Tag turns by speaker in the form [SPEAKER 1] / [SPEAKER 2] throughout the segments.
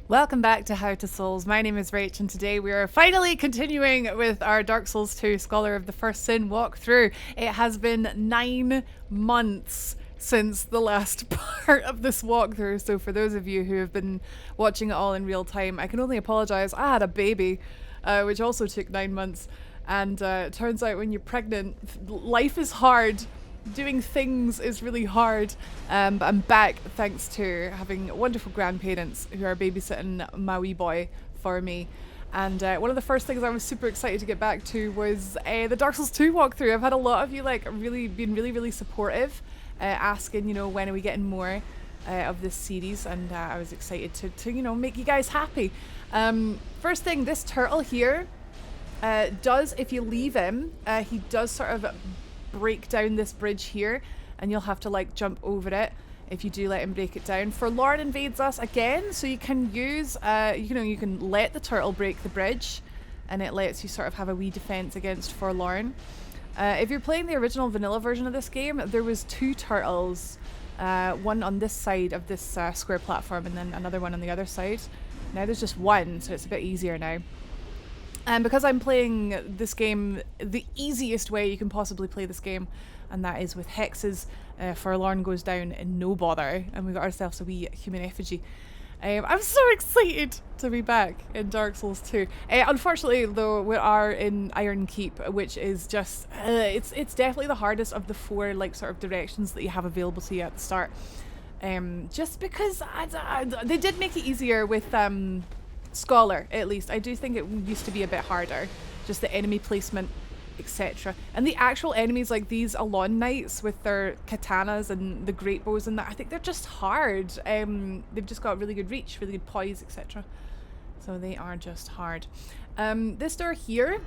[SPEAKER 1] Welcome back to How to Souls. My name is Rach, and today we are finally continuing with our Dark Souls 2 Scholar of the First Sin walkthrough. It has been 9 months since the last part of this walkthrough, so for those of you who have been watching it all in real time, I can only apologise. I had a baby, which also took 9 months, and it turns out when you're pregnant, life is hard. Doing things is really hard, but I'm back thanks to having wonderful grandparents who are babysitting my wee boy for me. And one of the first things I was super excited to get back to was the Dark Souls 2 walkthrough. I've had a lot of you really supportive, asking, when are we getting more of this series, and I was excited to make you guys happy. First thing, this turtle here does, if you leave him, he does sort of break down this bridge here, and you'll have to jump over it if you do let him break it down. Forlorn invades us again, so you can use you can let the turtle break the bridge, and it lets you sort of have a wee defense against Forlorn. If you're playing the original vanilla version of this game, there was 2 turtles, one on this side of this square platform and then another one on the other side. Now there's just one, so it's a bit easier now. And because I'm playing this game the easiest way you can possibly play this game, and that is with hexes, Forlorn goes down in no bother, and we got ourselves a wee human effigy. I'm so excited to be back in Dark Souls 2. Unfortunately, though, we are in Iron Keep, which is just it's definitely the hardest of the 4 sort of directions that you have available to you at the start. Just because they did make it easier with Scholar, at least. I do think it used to be a bit harder, just the enemy placement, etc. And the actual enemies, like these Alon Knights with their katanas and the great bows and that, I think they're just hard. They've just got really good reach, really good poise, etc. So they are just hard. This door here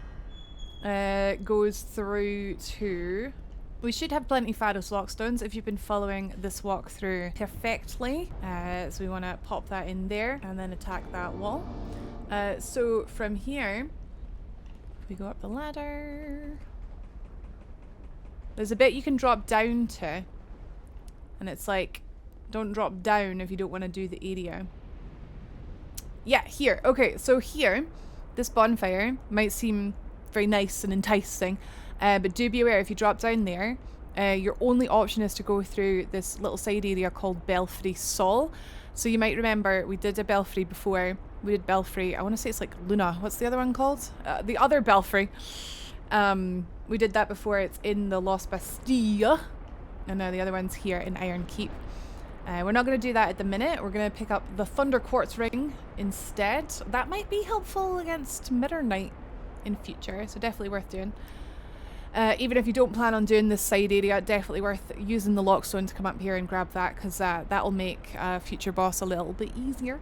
[SPEAKER 1] goes through to... We should have plenty of Pharos Lockstones if you've been following this walkthrough perfectly. So we want to pop that in there and then attack that wall. So from here, we go up the ladder. There's a bit you can drop down to, and it's like, don't drop down if you don't want to do the area. Yeah, here. Okay, so here, this bonfire might seem very nice and enticing. But do be aware, if you drop down there, your only option is to go through this little side area called Belfry Sol. So you might remember we did a Belfry before. We did Belfry, I want to say it's like Luna. What's the other one called? The other Belfry. We did that before. It's in the Lost Bastille. And now the other one's here in Iron Keep. We're not going to do that at the minute. We're going to pick up the Thunder Quartz Ring instead. That might be helpful against Mirror Knight in future, so definitely worth doing. Even if you don't plan on doing this side area, definitely worth using the lockstone to come up here and grab that, because that'll make future boss a little bit easier.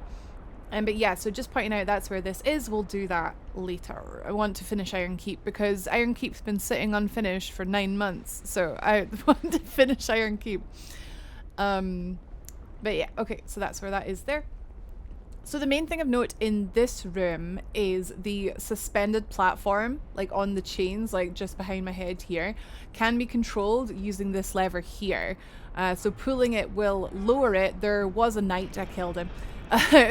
[SPEAKER 1] But yeah, so just pointing out that's where this is. We'll do that later. I want to finish Iron Keep because Iron Keep's been sitting unfinished for 9 months, so I want to finish Iron Keep. But yeah, okay, so that's where that is there. So the main thing of note in this room is the suspended platform, on the chains, just behind my head here, can be controlled using this lever here. So pulling it will lower it. There was a knight, I killed him.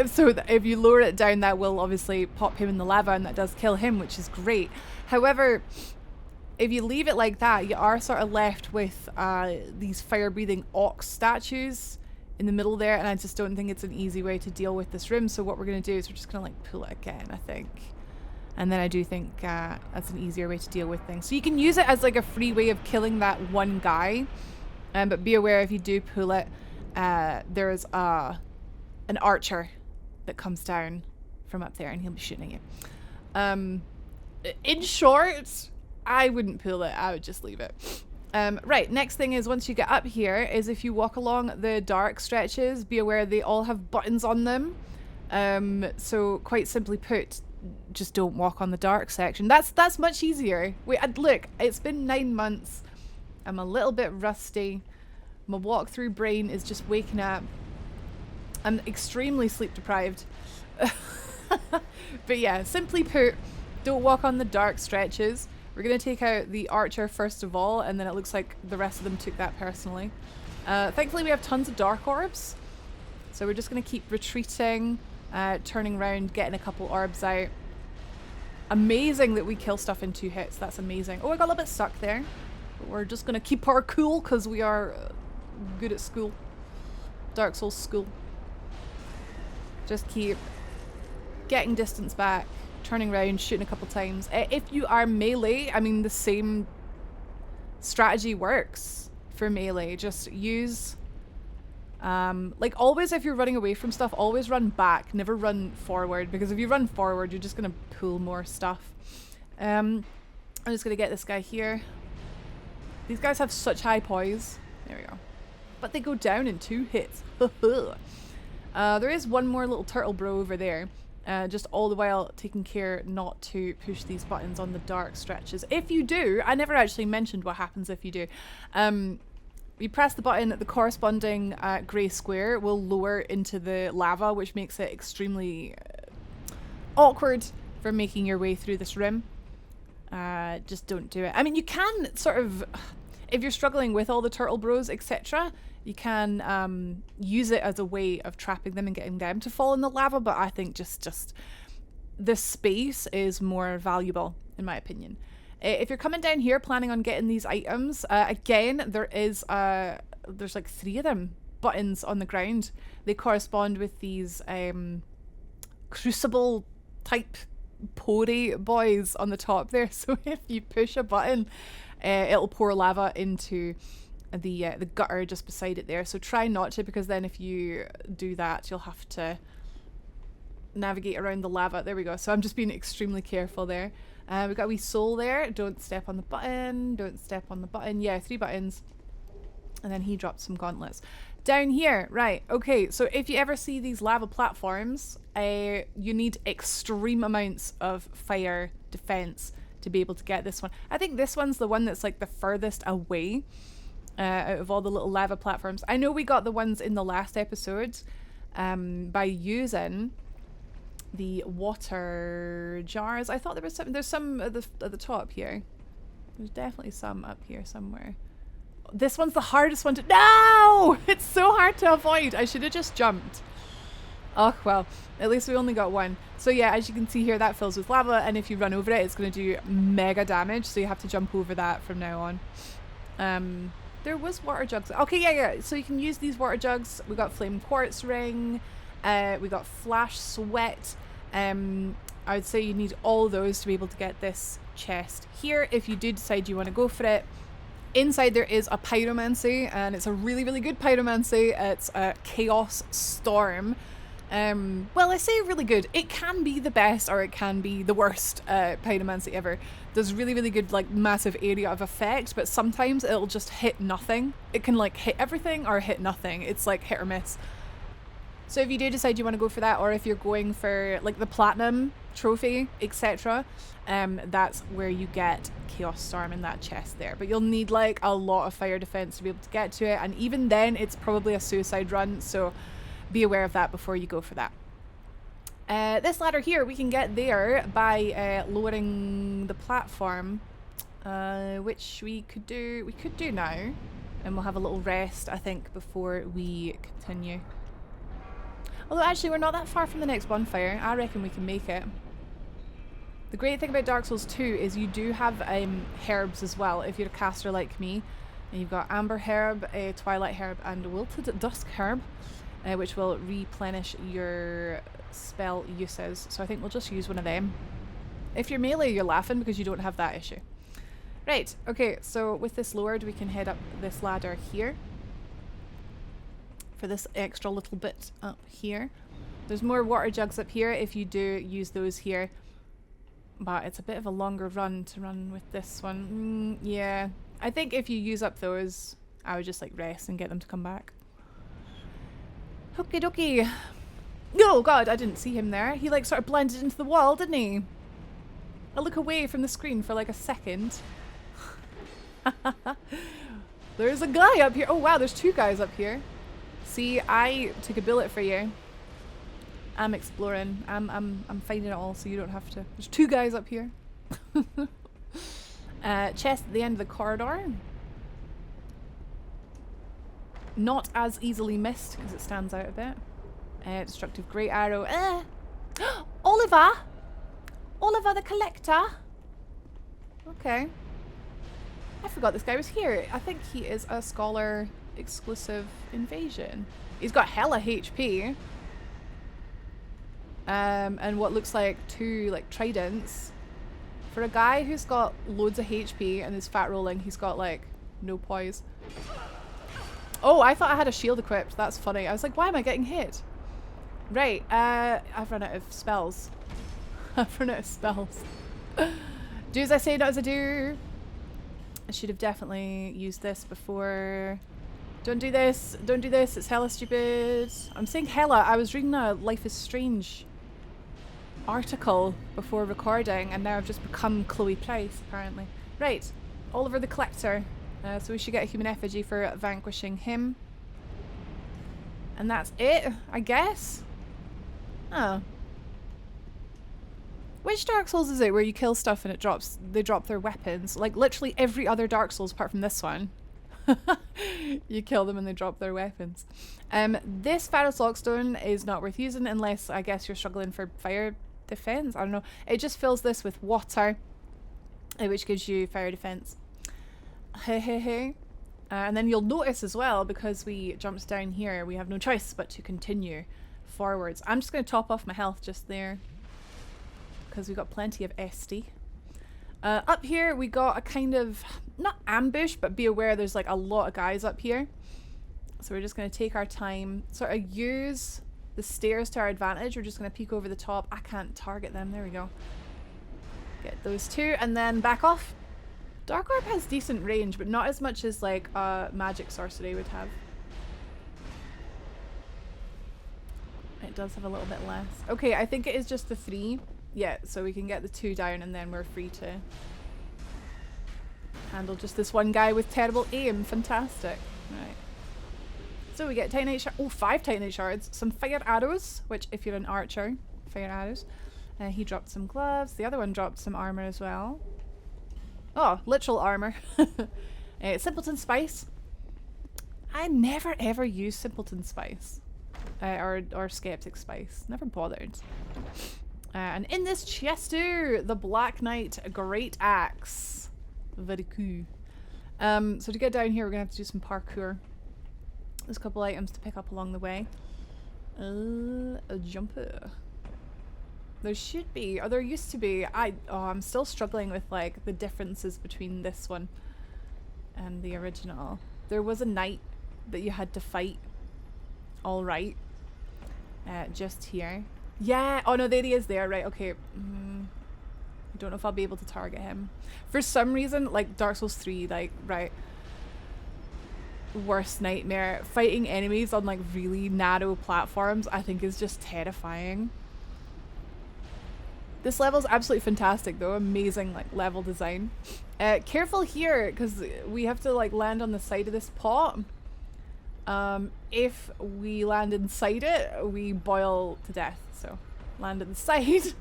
[SPEAKER 1] So if you lower it down, that will obviously pop him in the lava, and that does kill him, which is great. However, if you leave it like that, you are sort of left with these fire-breathing ox statues in the middle there, and I just don't think it's an easy way to deal with this room. So what we're going to do is we're just going to pull it again, I think. And then I do think that's an easier way to deal with things. So you can use it as a free way of killing that one guy, but be aware if you do pull it, there's an archer that comes down from up there, and he'll be shooting at you. In short, I wouldn't pull it, I would just leave it. Right, next thing is, once you get up here, is if you walk along the dark stretches, be aware they all have buttons on them. So quite simply put, just don't walk on the dark section. That's much easier. Wait, look, it's been 9 months. I'm a little bit rusty. My walkthrough brain is just waking up. I'm extremely sleep deprived. But yeah, simply put, don't walk on the dark stretches. We're going to take out the archer first of all, and then it looks like the rest of them took that personally. Thankfully we have tons of dark orbs, so we're just going to keep retreating turning around, getting a couple orbs out. Amazing that we kill stuff in 2 hits. That's amazing. Oh, I got a little bit stuck there. But we're just going to keep our cool because we are good at school. Dark Souls school. Just keep getting distance back, turning around, shooting a couple times. If you are melee, I mean, the same strategy works for melee. Just use... like always, if you're running away from stuff, always run back, never run forward, because if you run forward, you're just gonna pull more stuff. I'm just gonna get this guy here. These guys have such high poise. There we go. But they go down in 2 hits. There is one more little turtle bro over there. Just all the while taking care not to push these buttons on the dark stretches. If you do, I never actually mentioned what happens if you do. You press the button, the corresponding grey square will lower into the lava, which makes it extremely awkward for making your way through this rim. Just don't do it. I mean, you can sort of, if you're struggling with all the turtle bros, etc., you can use it as a way of trapping them and getting them to fall in the lava, but I think just the space is more valuable, in my opinion. If you're coming down here planning on getting these items, again, there's like 3 of them buttons on the ground. They correspond with these crucible type pori boys on the top there. So if you push a button, it'll pour lava into the gutter just beside it there. So try not to, because then if you do that, you'll have to navigate around the lava. There we go. So I'm just being extremely careful there. We've got a wee soul there. Don't step on the button. Don't step on the button. Yeah, 3 buttons. And then he drops some gauntlets. Down here, right. Okay, so if you ever see these lava platforms, you need extreme amounts of fire defense to be able to get this one. I think this one's the one that's like the furthest away out of all the little lava platforms. I know we got the ones in the last episode by using the water jars. I thought there was some. There's some at the top here. There's definitely some up here somewhere. This one's the hardest one to. No! It's so hard to avoid. I should have just jumped. Oh well, at least we only got one. So yeah, as you can see here, that fills with lava, and if you run over it, it's going to do mega damage. So you have to jump over that from now on. There was water jugs. Okay, yeah. So you can use these water jugs. We got flame quartz ring. We got flash sweat. I would say you need all those to be able to get this chest here. If you do decide you want to go for it, inside there is a pyromancy, and it's a really, really good pyromancy. It's a chaos storm. Well, I say really good. It can be the best, or it can be the worst pyromancy ever. There's really, really good, like, massive area of effect, but sometimes it'll just hit nothing. It can, like, hit everything or hit nothing. It's like hit or miss. So if you do decide you want to go for that, or if you're going for like the platinum trophy, etc., that's where you get Chaos Storm in that chest there. But you'll need like a lot of fire defense to be able to get to it, and even then it's probably a suicide run, so be aware of that before you go for that. This ladder here we can get there by lowering the platform, which we could do now, and we'll have a little rest, I think, before we continue. Although actually we're not that far from the next bonfire. I reckon we can make it. The great thing about Dark Souls 2 is you do have herbs as well. If you're a caster like me, and you've got Amber Herb, Twilight Herb, and Wilted Dusk Herb, which will replenish your spell uses. So I think we'll just use one of them. If you're melee, you're laughing because you don't have that issue. Right, okay, so with this lowered, we can head up this ladder here. For this extra little bit up here. There's more water jugs up here if you do use those here. But it's a bit of a longer run to run with this one. Yeah, I think if you use up those, I would just like rest and get them to come back. Okie dokie. Oh god, I didn't see him there. He like sort of blended into the wall, didn't he? I look away from the screen for like a second. There's a guy up here. Oh wow, there's 2 guys up here. See, I took a bullet for you. I'm exploring. I'm finding it all, so you don't have to. There's 2 guys up here. Chest at the end of the corridor. Not as easily missed because it stands out a bit. Destructive Great Arrow. Oliver! Oliver the Collector! Okay. I forgot this guy was here. I think he is a Scholar exclusive invasion. He's got hella HP. And what looks like 2 like tridents. For a guy who's got loads of HP and is fat rolling, he's got like no poise. Oh, I thought I had a shield equipped. That's funny. I was like, why am I getting hit? Right, I've run out of spells. I've run out of spells. Do as I say, not as I do. I should have definitely used this before. Don't do this. Don't do this. It's hella stupid. I'm saying hella. I was reading a Life is Strange article before recording, and now I've just become Chloe Price, apparently. Right. Oliver the Collector. So we should get a human effigy for vanquishing him. And that's it, I guess? Oh. Which Dark Souls is it where you kill stuff and they drop their weapons? Like literally every other Dark Souls apart from this one. You kill them and they drop their weapons. This Pharaoh Sockstone is not worth using unless I guess you're struggling for fire defense. I don't know. It just fills this with water, which gives you fire defense. And then you'll notice as well, because we jumped down here, we have no choice but to continue forwards. I'm just going to top off my health just there, because we've got plenty of SD. Up here we got a kind of, not ambush, but be aware there's like a lot of guys up here. So we're just going to take our time, sort of use the stairs to our advantage. We're just going to peek over the top. I can't target them. There we go. Get those 2 and then back off. Dark Orb has decent range, but not as much as like magic sorcery would have. It does have a little bit less. Okay, I think it is just the 3. Yeah, so we can get the 2 down and then we're free to handle just this one guy with terrible aim. Fantastic. Right. So we get Titanite shards. Oh, 5 Titanite shards. Some fire arrows, which if you're an archer, fire arrows. He dropped some gloves. The other one dropped some armor as well. Oh, literal armor. Simpleton Spice. I never ever use Simpleton Spice. Or Skeptic Spice. Never bothered. And in this chest too, the Black Knight Great Axe. Very cool. So to get down here, we're going to have to do some parkour. There's a couple items to pick up along the way. A jumper. There should be, or there used to be. I'm still struggling with like the differences between this one and the original. There was a knight that you had to fight. All right. Just here. Yeah. Oh no, there he is. There. Right. Okay. I don't know if I'll be able to target him. For some reason, like Dark Souls 3, like right. Worst nightmare. Fighting enemies on like really narrow platforms, I think is just terrifying. This level is absolutely fantastic though. Amazing like level design. Careful here because we have to like land on the side of this pot. If we land inside it, we boil to death. So land at the side.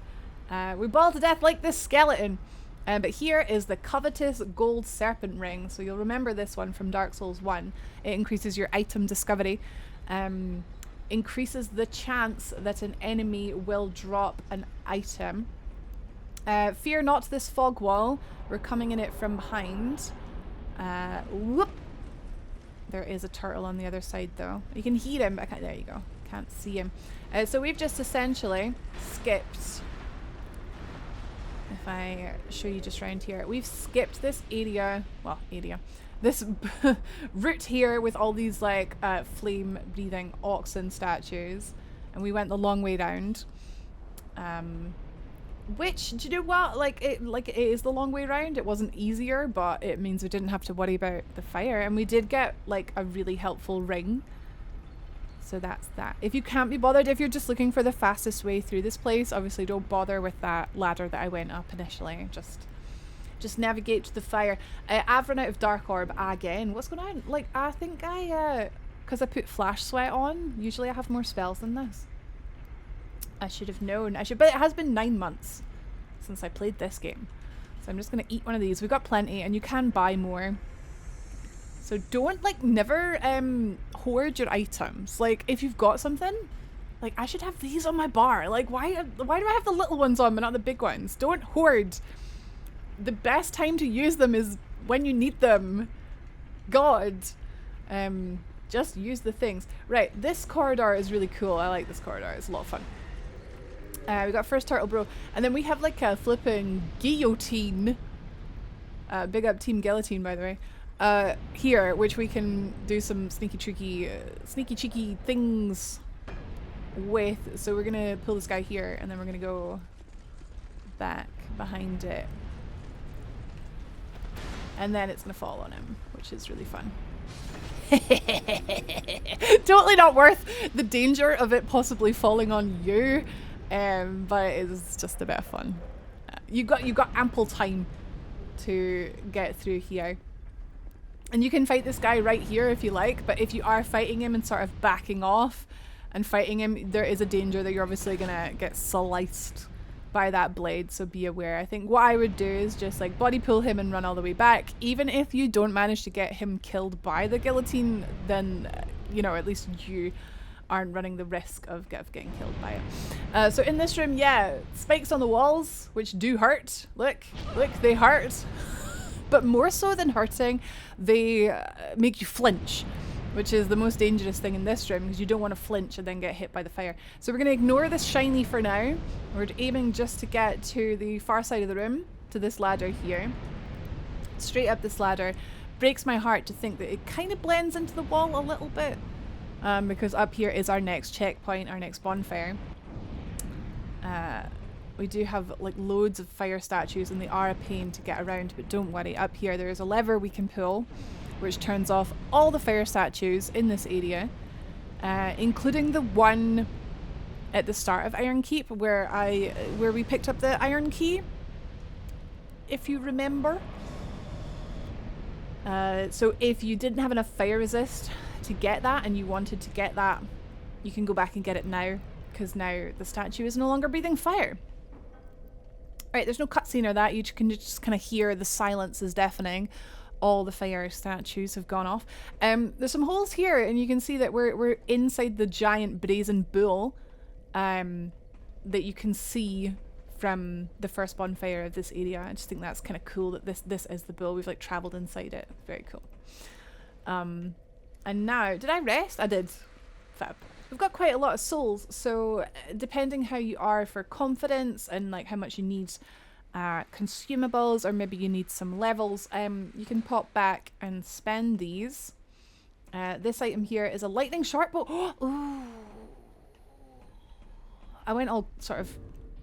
[SPEAKER 1] We boil to death like this skeleton. But here is the covetous gold serpent ring. So you'll remember this one from Dark Souls 1. It increases your item discovery. Increases the chance that an enemy will drop an item. Fear not this fog wall. We're coming in it from behind. Whoop. There is a turtle on the other side though. You can hear him. There you go. Can't see him. So we've just essentially skipped. If I show you just around here, we've skipped this area. Well, this route here with all these like flame breathing oxen statues, and we went the long way round. Which, do you know what? Like it is the long way round. It wasn't easier, but it means we didn't have to worry about the fire, and we did get like a really helpful ring. So that's that. If you can't be bothered, if you're just looking for the fastest way through this place, obviously don't bother with that ladder that I went up initially. Just navigate to the fire. I've run out of Dark Orb again. What's going on? Like, I think because I put Flash Sweat on, usually I have more spells than this. I should have known. But it has been 9 months since I played this game. So I'm just going to eat one of these. We've got plenty, and you can buy more. So don't, like, never hoard your items. Like, if you've got something, Like, I should have these on my bar. Like, why do I have the little ones on but not the big ones? Don't hoard. The best time to use them is when you need them. God. Just use the things. Right, this corridor is really cool. I like this corridor. It's a lot of fun. We got first turtle bro. And then we have like a flipping guillotine. Big up Team Guillotine, by the way. Here, which we can do some sneaky cheeky things with. So we're gonna pull this guy here, and then we're gonna go back behind it. And then it's gonna fall on him, which is really fun. Totally not worth the danger of it possibly falling on you, but it's just a bit of fun. You got ample time to get through here. And you can fight this guy right here if you like, but if you are fighting him and sort of backing off and fighting him, there is a danger that you're obviously gonna get sliced by that blade, so be aware. I think what I would do is just like body pull him and run all the way back. Even if you don't manage to get him killed by the guillotine, then you know, at least you aren't running the risk of getting killed by it. So in this room, yeah, spikes on the walls, which do hurt. Look, they hurt. But more so than hurting, they make you flinch, which is the most dangerous thing in this room, because you don't want to flinch and then get hit by the fire. So we're going to ignore this shiny for now. We're aiming just to get to the far side of the room, to this ladder here. Straight up this ladder. Breaks my heart to think that it kind of blends into the wall a little bit, because up here is our next checkpoint, our next bonfire. We do have like loads of fire statues, and they are a pain to get around, but don't worry, up here there is a lever we can pull which turns off all the fire statues in this area, including the one at the start of Iron Keep where we picked up the iron key, if you remember. So if you didn't have enough fire resist to get that and you wanted to get that, you can go back and get it now, because now the statue is no longer breathing fire. Right, there's no cutscene or that, you can just kind of hear the silence is deafening. All the fire statues have gone off. There's some holes here, and you can see that we're inside the giant brazen bull that you can see from the first bonfire of this area. I just think that's kind of cool that this is the bull. We've like traveled inside it. Very cool. And now, did I rest? I did. Fab. We've got quite a lot of souls, so depending how you are for confidence and like how much you need consumables, or maybe you need some levels, you can pop back and spend these. This item here is a lightning short bow. Ooh. I went all sort of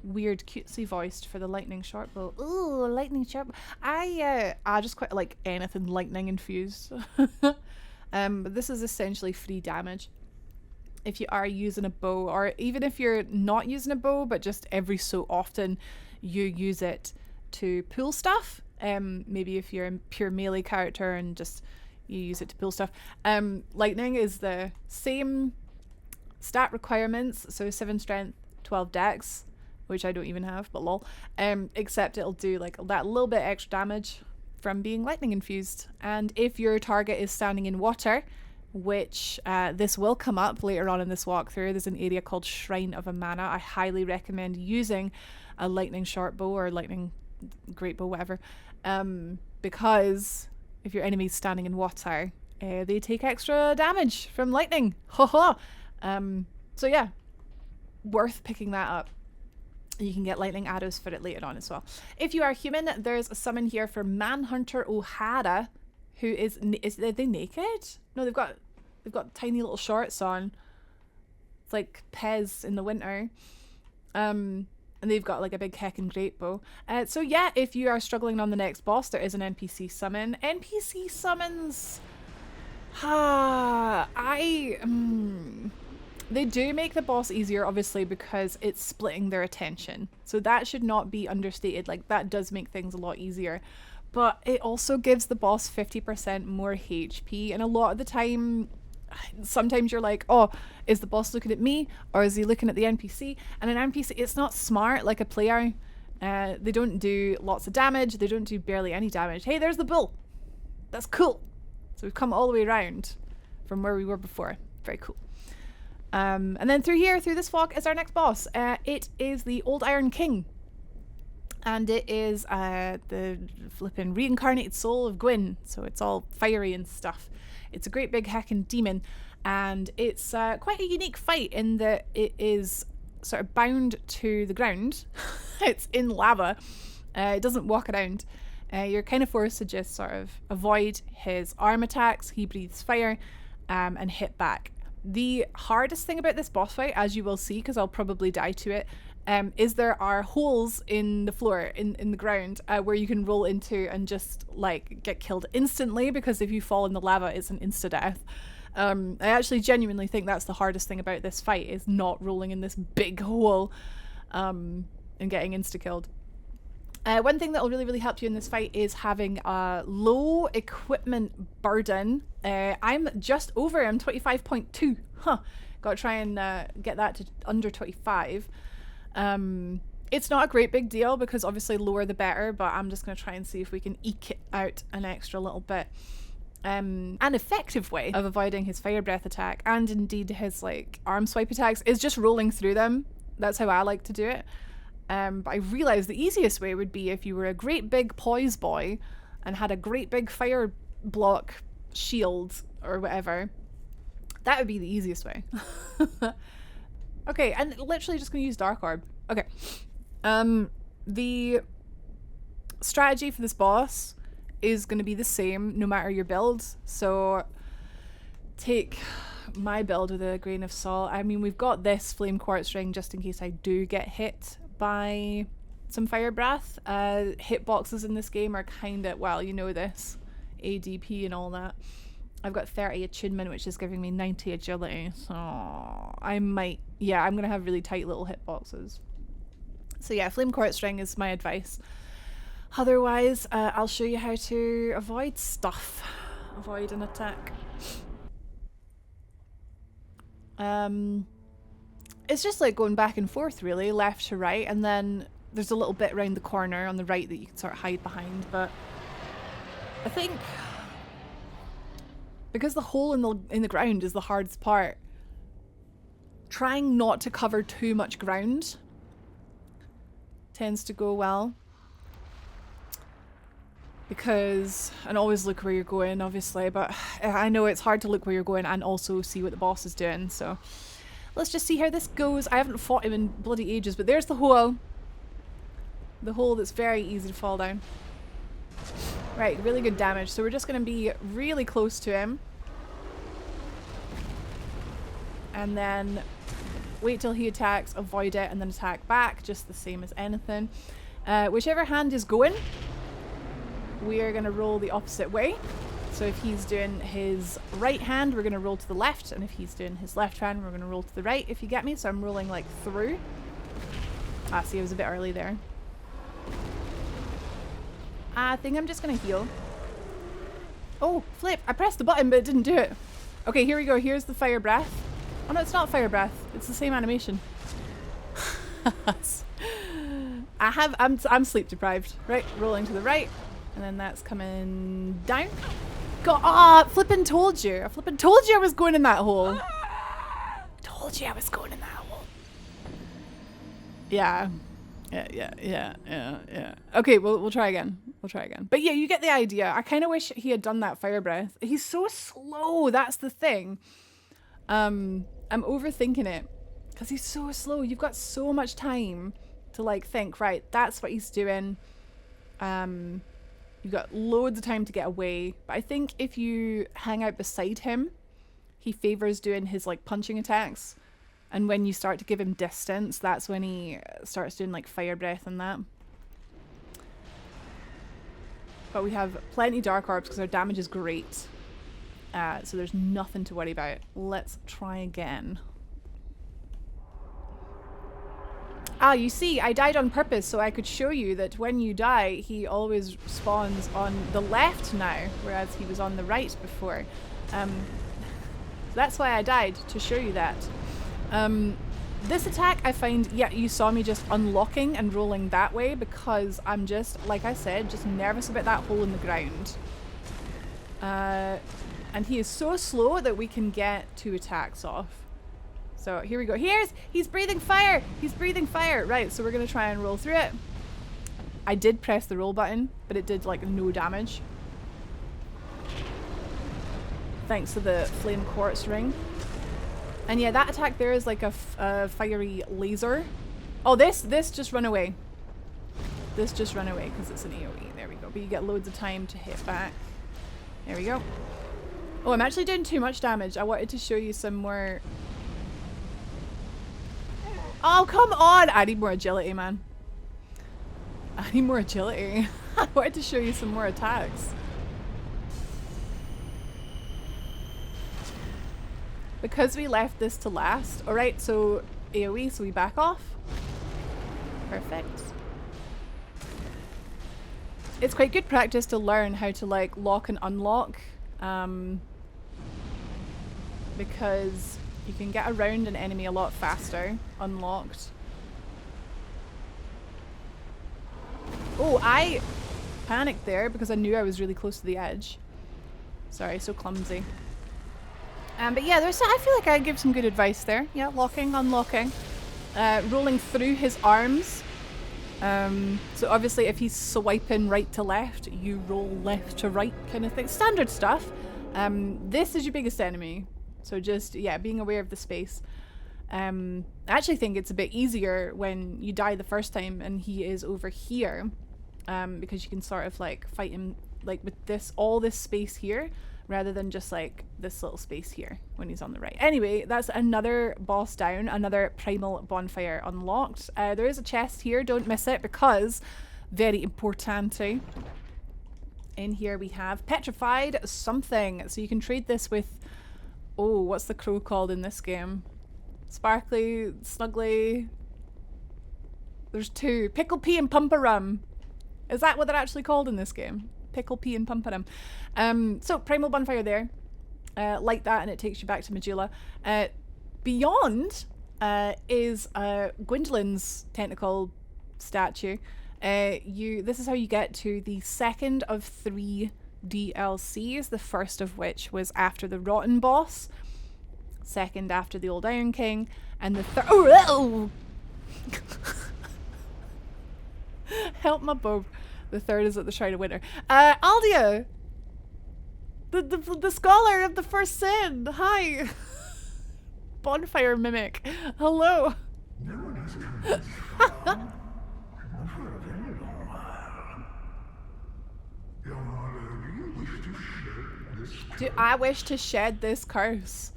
[SPEAKER 1] weird cutesy voiced for the lightning short bow. Ooh, lightning short bow. I just quite like anything lightning infused. But this is essentially free damage if you are using a bow, or even if you're not using a bow but just every so often you use it to pull stuff. Maybe if you're a pure melee character and just you use it to pull stuff. Lightning is the same stat requirements, so 7 strength, 12 dex, which I don't even have, but lol. Except it'll do like that little bit extra damage from being lightning infused. And if your target is standing in water, which this will come up later on in this walkthrough, there's an area called Shrine of Amana. I highly recommend using a lightning short bow or lightning great bow, whatever, because if your enemy's standing in water, they take extra damage from lightning. So yeah, worth picking that up. You can get lightning arrows for it later on as well. If you are human, there's a summon here for Manhunter O'Hara, who is are they naked? No, they've got tiny little shorts on. It's like Pez in the winter. And they've got like a big heckin' great bow. So yeah, if you are struggling on the next boss, there is an NPC summon. NPC summons, they do make the boss easier, obviously, because it's splitting their attention. So that should not be understated. Like, that does make things a lot easier. But it also gives the boss 50% more HP. And a lot of the time, sometimes you're like, oh, is the boss looking at me? Or is he looking at the NPC? And an NPC, it's not smart like a player. They don't do lots of damage. They don't do barely any damage. Hey, there's the bull. That's cool. So we've come all the way around from where we were before. Very cool. And then through here, through this walk, is our next boss. It is the Old Iron King. And it is the flippin' reincarnated soul of Gwyn. So it's all fiery and stuff. It's a great big heckin' demon. And it's quite a unique fight in that it is sort of bound to the ground. It's in lava. It doesn't walk around. You're kind of forced to just sort of avoid his arm attacks. He breathes fire and hit back. The hardest thing about this boss fight, as you will see, because I'll probably die to it, is there are holes in the floor, in the ground, where you can roll into and just like get killed instantly, because if you fall in the lava, it's an insta-death. I actually genuinely think that's the hardest thing about this fight, is not rolling in this big hole and getting insta-killed. One thing that will really help you in this fight is having a low equipment burden. I'm just over, I'm 25.2. Gotta try and get that to under 25. It's not a great big deal because obviously lower the better, but I'm just gonna try and see if we can eke it out an extra little bit. An effective way of avoiding his fire breath attack, and indeed his like arm swipe attacks, is just rolling through them. That's how I like to do it. But I realised the easiest way would be if you were a great big poise boy and had a great big fire block shield or whatever. That would be the easiest way. Okay, and literally just going to use Dark Orb. Okay. The strategy for this boss is going to be the same no matter your build. So take my build with a grain of salt. I mean, we've got this flame quartz ring just in case I do get hit by some fire breath. Hitboxes in this game are kind of, well, you know this, ADP and all that. I've got 30 attunement, which is giving me 90 agility, so I might, yeah, I'm gonna have really tight little hitboxes. So yeah, flame quartz ring is my advice. Otherwise, I'll show you how to avoid stuff, avoid an attack. It's just like going back and forth really, left to right, and then there's a little bit around the corner on the right that you can sort of hide behind, but I think because the hole in the ground is the hardest part, trying not to cover too much ground tends to go well. Because, and always look where you're going obviously, but I know it's hard to look where you're going and also see what the boss is doing, so let's just see how this goes. I haven't fought him in bloody ages, but there's the hole. The hole that's very easy to fall down. Right, really good damage. So we're just going to be really close to him. And then wait till he attacks, avoid it, and then attack back, just the same as anything. Whichever hand is going, we are going to roll the opposite way. So if he's doing his right hand, we're going to roll to the left, and if he's doing his left hand, we're going to roll to the right, if you get me. So I'm rolling like through. Ah, see, I was a bit early there. I think I'm just going to heal. Oh, flip. I pressed the button, but it didn't do it. Okay, here we go. Here's the fire breath. Oh no, it's not fire breath. It's the same animation. I'm sleep deprived. Right, rolling to the right. And then that's coming down. God, ah, flippin' told you. I flippin' told you I was going in that hole. Told you I was going in that hole. Yeah. Yeah. Okay, we'll try again. We'll try again. But yeah, you get the idea. I kind of wish he had done that fire breath. He's so slow. That's the thing. I'm overthinking it because he's so slow. You've got so much time to like think, right, that's what he's doing. You've got loads of time to get away. But I think if you hang out beside him, he favors doing his like punching attacks. And when you start to give him distance, that's when he starts doing like fire breath and that. But we have plenty dark orbs because our damage is great. So there's nothing to worry about. Let's try again. Ah, you see, I died on purpose so I could show you that when you die, he always spawns on the left now, whereas he was on the right before. That's why I died, to show you that. This attack, I find, yeah, you saw me just unlocking and rolling that way because I'm just, like I said, just nervous about that hole in the ground. And he is so slow that we can get 2 attacks off. So here we go. He's breathing fire. He's breathing fire. Right, so we're going to try and roll through it. I did press the roll button, but it did like no damage. Thanks to the flame quartz ring. And yeah, that attack there is like a fiery laser. Oh, this just run away. This just run away because it's an AoE. There we go. But you get loads of time to hit back. There we go. Oh, I'm actually doing too much damage. I wanted to show you some more. Oh, come on! I need more agility, man. I need more agility. I wanted to show you some more attacks. Because we left this to last. Alright, so AoE, so we back off. Perfect. It's quite good practice to learn how to like lock and unlock. Because you can get around an enemy a lot faster, unlocked. Oh, I panicked there because I knew I was really close to the edge. Sorry, so clumsy. But yeah, I feel like I give some good advice there. Yeah, locking, unlocking. Rolling through his arms. So obviously if he's swiping right to left, you roll left to right kind of thing. Standard stuff. This is your biggest enemy. So just, yeah, being aware of the space. I actually think it's a bit easier when you die the first time and he is over here. Because you can sort of like fight him like with this, all this space here, rather than just like this little space here when he's on the right. Anyway, that's another boss down, another primal bonfire unlocked. There is a chest here, don't miss it because very importante. In here we have petrified something. So you can trade this with, oh, what's the crow called in this game? Sparkly, Snuggly. There's two. Pickle Pea and Pumperum. Is that what they're actually called in this game? Pickle Pea and Pumperum. So primal bonfire there. Like that, and it takes you back to Medulla. Beyond is Gwendolyn's tentacle statue. This is how you get to the second of 3 DLCs, the first of which was after the Rotten boss, second after the Old Iron King, and the third. Oh! Help my bub. The third is at the Shrine of Winter. Aldia! The scholar of the first sin! Hi! Bonfire mimic. Hello!
[SPEAKER 2] No one has come this far. Not for a very long while. Young Harlow, do you wish to shed this curse?
[SPEAKER 1] Do I wish to shed this curse?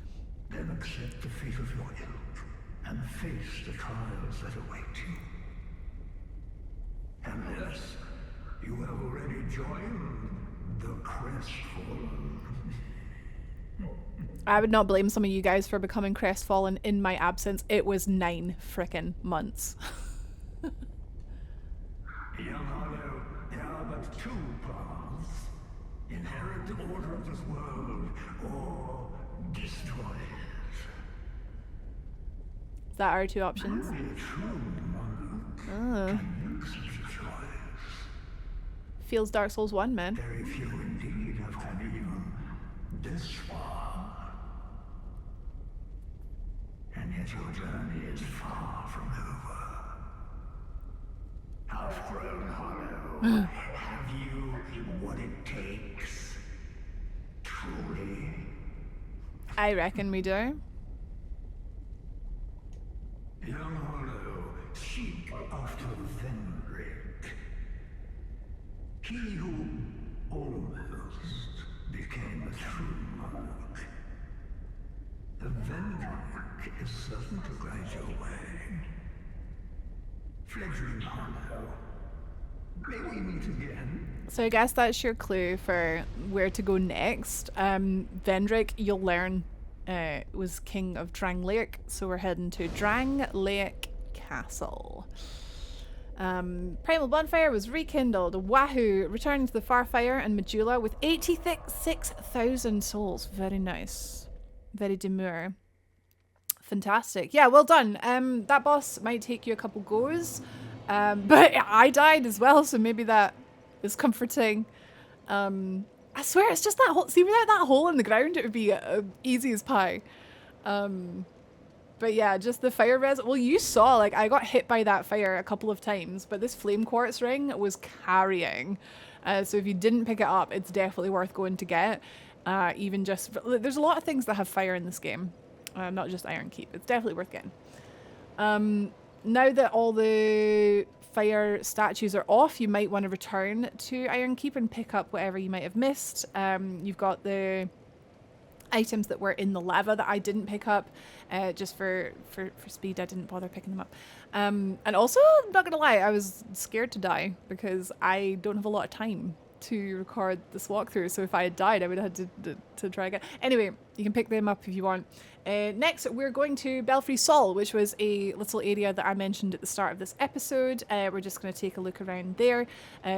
[SPEAKER 2] Then accept the fate of your ilk and face the trials that await you. Unless you have already joined the crestfallen.
[SPEAKER 1] I would not blame some of you guys for becoming crestfallen in my absence. It was 9 frickin' months.
[SPEAKER 2] Young Harlow, there are but 2 paths. Inherit the order of this world, or destroy it.
[SPEAKER 1] Is that our 2 options?
[SPEAKER 2] Only a true monarch can make such a choice.
[SPEAKER 1] Feels Dark Souls 1, man.
[SPEAKER 2] Very few indeed have come even this far. And yet your journey is far from over. Half-grown Hollow, have you what it takes? Truly?
[SPEAKER 1] I reckon we do.
[SPEAKER 2] Young Hollow, seek after Vendrick. He who almost became a true monarch. The Vendrick is certain to guide your way. Fledgling Hollow, may we meet again?
[SPEAKER 1] So I guess that's your clue for where to go next. Vendrick, you'll learn, was king of Drangleic, so we're heading to Drangleic Castle. Primal Bonfire was rekindled. Wahoo! Returning to the Farfire and Medulla with 86,000 souls. Very nice. Very demure. Fantastic. Yeah, well done. That boss might take you a couple goes. But I died as well, so maybe that is comforting. I swear, it's just that hole. See, without that hole in the ground, it would be easy as pie. But But yeah, just the fire res. Well, you saw, like, I got hit by that fire a couple of times, but this flame quartz ring was carrying. So if you didn't pick it up, it's definitely worth going to get. Even just, there's a lot of things that have fire in this game, not just Iron Keep. It's definitely worth getting. Now that all the fire statues are off, you might want to return to Iron Keep and pick up whatever you might have missed. You've got the items that were in the lava that I didn't pick up, just for speed. I didn't bother picking them up. And also, I'm not gonna lie, I was scared to die because I don't have a lot of time to record this walkthrough, so if I had died I would have had to try again. Anyway, you can pick them up if you want. Next we're going to Belfry Sol, which was a little area that I mentioned at the start of this episode. We're just going to take a look around there,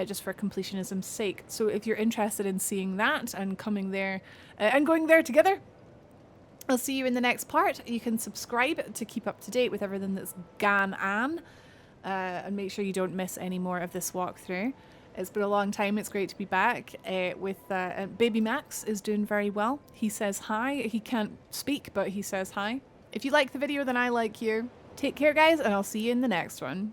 [SPEAKER 1] just for completionism's sake. So if you're interested in seeing that and coming there and going there together, I'll see you in the next part. You can subscribe to keep up to date with everything that's gone on, and make sure you don't miss any more of this walkthrough. It's been a long time. It's great to be back with Baby Max is doing very well. He says hi. He can't speak, but he says hi. If you like the video, then I like you. Take care, guys, and I'll see you in the next one.